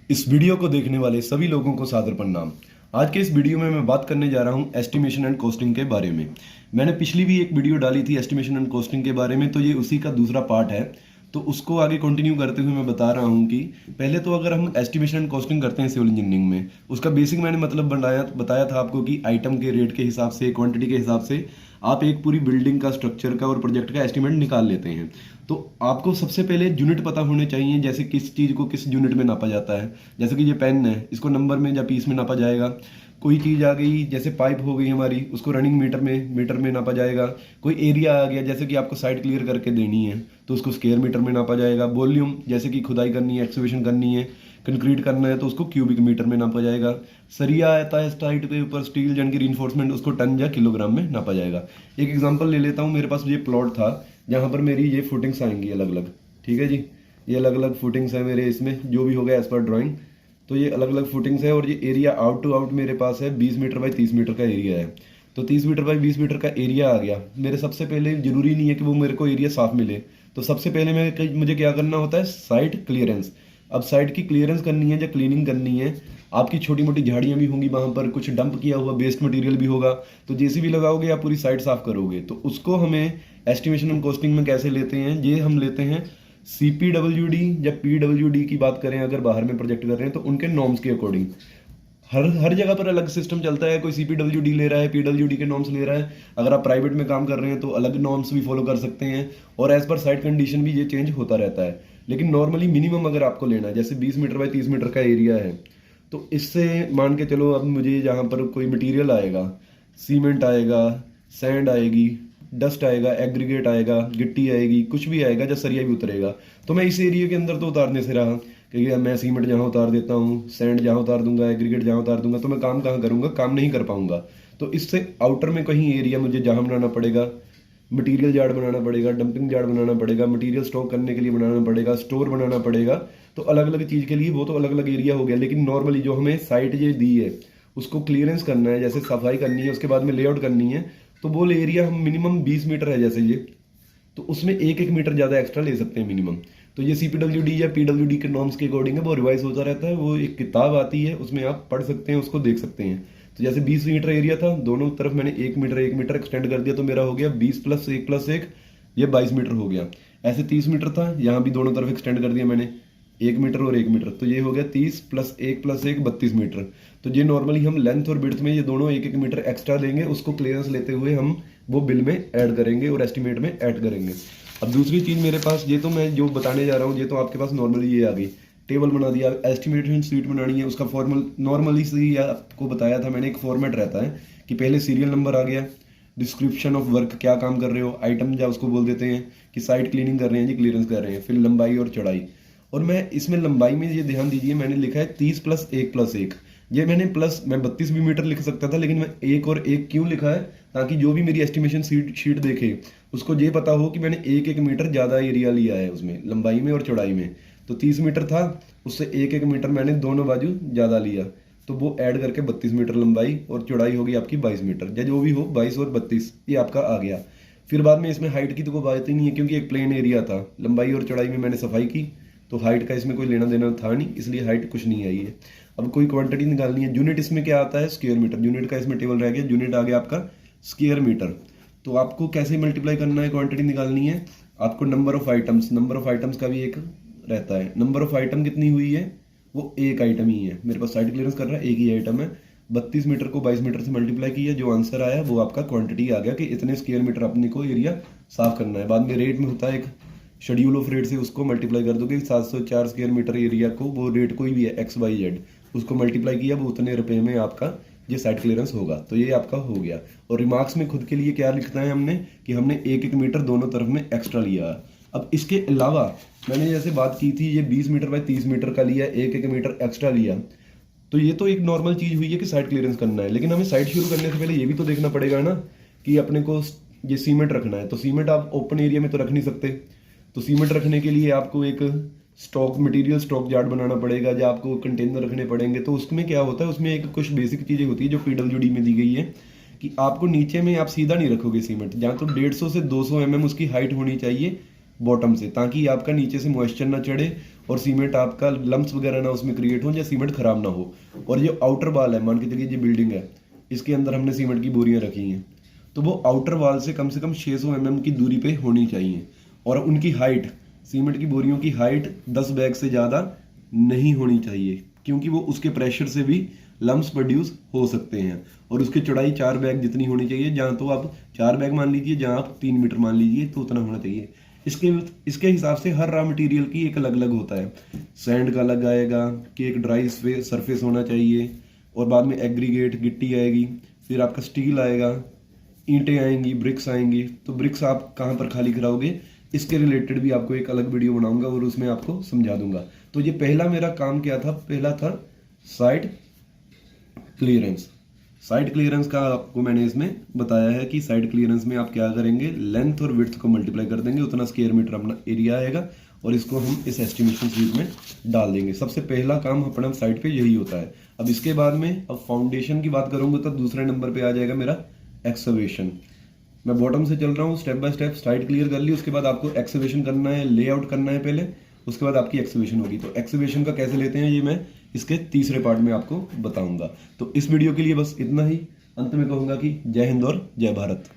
इस वीडियो को देखने वाले सभी लोगों को सादर प्रणाम। आज के इस वीडियो में मैं बात करने जा रहा हूं एस्टिमेशन एंड कॉस्टिंग के बारे में। मैंने पिछली भी एक वीडियो डाली थी एस्टिमेशन एंड कॉस्टिंग के बारे में, तो ये उसी का दूसरा पार्ट है। तो उसको आगे कंटिन्यू करते हुए मैं बता रहा हूं कि पहले तो अगर हम एस्टिमेशन एंड कॉस्टिंग करते हैं सिविल इंजीनियरिंग में, उसका बेसिक मैंने मतलब बताया था आपको कि आइटम के रेट के हिसाब से, क्वांटिटी के हिसाब से आप एक पूरी बिल्डिंग का, स्ट्रक्चर का और प्रोजेक्ट का एस्टिमेट निकाल लेते हैं। तो आपको सबसे पहले यूनिट पता होने चाहिए, जैसे किस चीज़ को किस यूनिट में नापा जाता है। जैसे कि ये पेन है, इसको नंबर में या पीस में नापा जाएगा। कोई चीज़ आ गई जैसे पाइप हो गई हमारी, उसको रनिंग मीटर में नापा जाएगा। कोई एरिया आ गया जैसे कि आपको साइट क्लियर करके देनी है तो उसको स्क्वायर मीटर में नापा जाएगा। वॉल्यूम जैसे कि खुदाई करनी है, एक्सकवेशन करनी है, कंक्रीट करना है तो उसको क्यूबिक मीटर में नापा जाएगा। सरिया आता है साइट के ऊपर, स्टील जन की रीइंफोर्समेंट, उसको टन या किलोग्राम में नापा जाएगा। एक एग्जांपल ले लेता हूँ, मेरे पास ये प्लॉट था जहाँ पर मेरी ये फुटिंग्स आएंगी अलग अलग। ठीक है जी, ये अलग अलग फुटिंग्स है मेरे, इसमें जो भी होगा एज पर ड्राइंग। तो ये अलग अलग फुटिंग्स है और ये एरिया आउट टू आउट मेरे पास है 20 मीटर बाई 30 मीटर का एरिया है। तो 30 मीटर बाई 20 मीटर का एरिया आ गया मेरे। सबसे पहले जरूरी नहीं है कि वो मेरे को एरिया साफ मिले, तो सबसे पहले मुझे क्या करना होता है, साइट क्लियरेंस। अब साइट की क्लियरेंस करनी है या क्लीनिंग करनी है। आपकी छोटी मोटी झाड़ियाँ भी होंगी वहाँ पर, कुछ डंप किया हुआ वेस्ट मटेरियल भी होगा, तो जेसीबी लगाओगे आप पूरी साइट साफ करोगे। तो उसको हमें एस्टिमेशन एंड कॉस्टिंग में कैसे लेते हैं, ये हम लेते हैं CPWD या PWD की बात करें अगर बाहर में प्रोजेक्ट कर रहे हैं तो उनके नॉर्म्स के अकॉर्डिंग। हर जगह पर अलग सिस्टम चलता है। कोई CPWD ले रहा है, PWD के नॉर्म्स ले रहा है। अगर आप प्राइवेट में काम कर रहे हैं तो अलग नॉर्म्स भी फॉलो कर सकते हैं, और एज पर साइट कंडीशन भी ये चेंज होता रहता है। लेकिन नॉर्मली मिनिमम अगर आपको लेना है, जैसे 20 मीटर बाई 30 मीटर का एरिया है, तो इससे मान के चलो अब मुझे यहाँ पर कोई मटीरियल आएगा, सीमेंट आएगा, सैंड आएगी, डस्ट आएगा, एग्रीगेट आएगा, गिट्टी आएगी, कुछ भी आएगा, जब सरिया भी उतरेगा, तो मैं इस एरिया के अंदर तो उतारने से रहा कि मैं सीमेंट जहाँ उतार देता हूँ, सैंड जहाँ उतार दूंगा, एग्रीगेट जहाँ उतार दूंगा, तो मैं काम कहाँ करूँगा, काम नहीं कर पाऊंगा। तो इससे आउटर में कहीं एरिया मुझे जहाँ बनाना पड़ेगा, मटीरियल यार्ड बनाना पड़ेगा, डंपिंग यार्ड बनाना पड़ेगा, मटीरियल स्टॉक करने के लिए बनाना पड़ेगा, स्टोर बनाना पड़ेगा। तो अलग अलग चीज़ के लिए वो तो अलग अलग एरिया हो गया। लेकिन नॉर्मली जो हमें साइट ये दी है उसको क्लियरेंस करना है, जैसे सफाई करनी है, उसके बाद में लेआउट करनी है, तो वो एरिया हम मिनिमम 20 मीटर है जैसे ये, तो उसमें एक एक मीटर ज़्यादा एक्स्ट्रा ले सकते हैं मिनिमम। तो ये CPWD या PWD के नॉर्म्स के अकॉर्डिंग है, वो रिवाइज होता रहता है। वो एक किताब आती है, उसमें आप पढ़ सकते हैं, उसको देख सकते हैं। तो जैसे 20 मीटर एरिया था, दोनों तरफ मैंने 1 मीटर एक्सटेंड कर दिया, तो मेरा हो गया 20 + 1 ये 22 मीटर हो गया। ऐसे 30 मीटर था, यहाँ भी दोनों तरफ एक्सटेंड कर दिया मैंने 1 मीटर और 1 मीटर, तो ये हो गया 30 + 1 32 मीटर। तो ये नॉर्मली हम लेंथ और विड्थ में ये दोनों 1 मीटर एक्स्ट्रा लेंगे, उसको क्लियरेंस लेते हुए हम वो बिल में ऐड करेंगे और एस्टिमेट में ऐड करेंगे। अब दूसरी चीज़ मेरे पास, ये तो मैं जो बताने जा रहा हूँ, ये तो आपके पास नॉर्मली ये आ गई, टेबल बना दिया। एस्टिमेशन शीट बनानी है, उसका फॉर्मल नॉर्मली से आपको बताया था मैंने, एक फॉर्मेट रहता है कि पहले सीरियल नंबर आ गया, डिस्क्रिप्शन ऑफ वर्क, क्या काम कर रहे हो, आइटम या उसको बोल देते हैं कि साइट क्लीनिंग कर रहे हैं जी, क्लियरेंस कर रहे हैं, फिर लंबाई और चौड़ाई। और मैं इसमें लंबाई में ये ध्यान दीजिए, मैंने लिखा है 30 + 1 ये मैंने प्लस, मैं 32 भी मीटर लिख सकता था, लेकिन मैं 1 और 1 क्यों लिखा है, ताकि जो भी मेरी एस्टिमेशन शीट देखे उसको ये पता हो कि मैंने 1 मीटर ज़्यादा एरिया लिया है उसमें, लंबाई में और चौड़ाई में। तो 30 मीटर था, उससे 1 मीटर मैंने दोनों बाजू ज़्यादा लिया, तो वो ऐड करके 32 मीटर लंबाई और चौड़ाई होगी आपकी 22 मीटर, या जो भी हो 22 और 32 ये आपका आ गया। फिर बाद में इसमें हाइट की तो कोई बात ही नहीं है, क्योंकि एक प्लेन एरिया था। लंबाई और चौड़ाई में मैंने सफाई की, तो हाइट का इसमें कोई लेना देना था नहीं, इसलिए हाइट कुछ नहीं आई है। अब कोई क्वांटिटी निकालनी है, यूनिट इसमें क्या आता है, स्क्वायर मीटर। यूनिट का इसमें टेबल रह गया, यूनिट आ गया आपका स्क्वायर मीटर। तो आपको कैसे मल्टीप्लाई करना है, क्वांटिटी निकालनी है, आपको नंबर ऑफ आइटम्स का भी एक रहता है। नंबर ऑफ आइटम कितनी हुई है, वो एक आइटम ही है। मेरे पास साइट क्लियरेंस कर रहा है, एक ही आइटम है। 32 मीटर को 22 मीटर से मल्टीप्लाई किया, जो आंसर आया वो आपका क्वांटिटी आ गया कि इतने स्क्वायर मीटर अपने को एरिया साफ करना है। बाद में रेट में होता है एक शेड्यूल ऑफ रेट से, उसको मल्टीप्लाई कर दोगे 704 स्क्वायर मीटर एरिया को, वो रेट कोई भी है XYZ, उसको मल्टीप्लाई किया, वो उतने रुपए में आपका ये साइट क्लियरेंस होगा। तो ये आपका हो गया। और रिमार्क्स में खुद के लिए क्या लिखना है हमने, कि हमने 1 मीटर दोनों तरफ में एक्स्ट्रा लिया। अब इसके अलावा मैंने जैसे बात की थी, ये 20 मीटर बाई 30 मीटर का लिया, 1 मीटर एक्स्ट्रा लिया, तो ये तो एक नॉर्मल चीज़ हुई है कि साइट क्लियरेंस करना है। लेकिन हमें साइट शुरू करने से पहले ये भी तो देखना पड़ेगा ना कि अपने को ये सीमेंट रखना है। तो सीमेंट आप ओपन एरिया में तो रख नहीं सकते, तो सीमेंट रखने के लिए आपको एक मटेरियल स्टॉक यार्ड बनाना पड़ेगा, या आपको कंटेनर रखने पड़ेंगे। तो उसमें क्या होता है, उसमें एक कुछ बेसिक चीज़ें होती है जो PWD में दी गई है, कि आपको नीचे में आप सीधा नहीं रखोगे सीमेंट, जहाँ तो 150 से 200 mm उसकी हाइट होनी चाहिए बॉटम से, ताकि आपका नीचे से मॉइस्चर ना चढ़े और सीमेंट आपका लम्प्स वगैरह ना उसमें क्रिएट हो या सीमेंट खराब ना हो। और ये आउटर वॉल है, मान के चलिए ये बिल्डिंग है, इसके अंदर हमने सीमेंट की बोरियां रखी हैं, तो वो आउटर वॉल से कम 600 mm की दूरी पे होनी चाहिए। और उनकी हाइट, सीमेंट की बोरियों की हाइट 10 बैग से ज़्यादा नहीं होनी चाहिए, क्योंकि वो उसके प्रेशर से भी लम्प्स प्रोड्यूस हो सकते हैं। और उसकी चौड़ाई 4 बैग जितनी होनी चाहिए, जहाँ तो आप 4 बैग मान लीजिए, जहाँ आप 3 मीटर मान लीजिए, तो उतना होना चाहिए। इसके हिसाब से हर रॉ मटेरियल की एक अलग अलग होता है। सैंड का अलग आएगा कि एक ड्राई सरफेस होना चाहिए, और बाद में एग्रीगेट गिट्टी आएगी, फिर आपका स्टील आएगा, ईंटें आएंगी, ब्रिक्स आएंगी। तो ब्रिक्स आप कहाँ पर खाली कराओगे, इसके रिलेटेड भी आपको एक अलग वीडियो बनाऊंगा और उसमें आपको समझा दूंगा। तो ये पहला मेरा काम क्या था, पहला था साइड क्लियरेंस। साइड क्लियरेंस का आपको मैंने इसमें बताया है कि साइड क्लियरेंस में आप क्या करेंगे, लेंथ और विड्थ को मल्टीप्लाई कर देंगे, उतना स्क्वायर मीटर अपना एरिया आएगा, और इसको हम इस एस्टिमेशन शीट में डाल देंगे। सबसे पहला काम अपना साइड पे यही होता है। अब इसके बाद में अब फाउंडेशन की बात करूंगा तो दूसरे नंबर पे आ जाएगा मेरा एक्सकवेशन। मैं बॉटम से चल रहा हूँ, step by step. Side clear कर ली, उसके बाद आपको एक्सकवेशन करना है, लेआउट करना है पहले, उसके बाद आपकी एक्सकवेशन होगी। तो एक्सकवेशन का कैसे लेते हैं ये मैं इसके तीसरे पार्ट में आपको बताऊंगा। तो इस वीडियो के लिए बस इतना ही। अंत में कहूंगा कि जय हिंद और जय भारत।